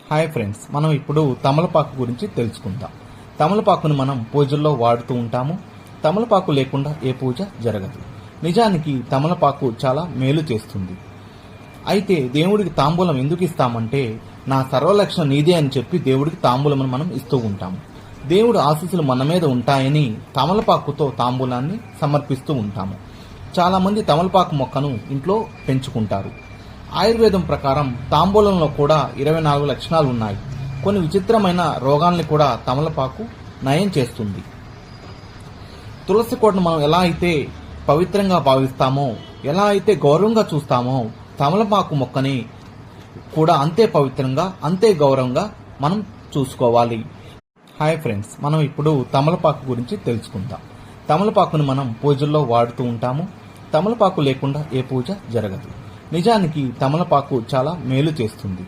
Hi friends, మనం ఇప్పుడు తమలపాకు గురించి తెలుసుకుందాం. తమలపాకును మనం పూజల్లో వాడుతూ ఉంటాము. తమలపాకు లేకుండా ఏ పూజ జరగదు. నిజానికి తమలపాకు చాలా మేలు చేస్తుంది. అయితే దేవుడికి తాంబూలం ఎందుకు ఇస్తామంటే, నా సర్వలక్షణ నీదే అని చెప్పి దేవుడికి తాంబూలం మనం ఇస్తూ ఉంటాము. దేవుడు ఆశీస్సులు మన మీద ఉంటాయని తమలపాకుతో తాంబూలాన్ని సమర్పిస్తూ ఉంటాము. చాలామంది తమలపాకు మొక్కను ఇంట్లో పెంచుకుంటారు. ఆయుర్వేదం ప్రకారం తాంబూలంలో కూడా 24 లక్షణాలు ఉన్నాయి. కొన్ని విచిత్రమైన రోగాల్ని కూడా తమలపాకు నయం చేస్తుంది. తులసి కోటను మనం ఎలా అయితే పవిత్రంగా భావిస్తామో, ఎలా అయితే గౌరవంగా చూస్తామో, తమలపాకు మొక్కని కూడా అంతే పవిత్రంగా, అంతే గౌరవంగా మనం చూసుకోవాలి. హాయ్ ఫ్రెండ్స్, మనం ఇప్పుడు తమలపాకు గురించి తెలుసుకుందాం. తమలపాకును మనం పూజల్లో వాడుతూ ఉంటాము. తమలపాకు లేకుండా ఏ పూజ జరగదు. నిజానికి తమలపాకు చాలా మేలు చేస్తుంది.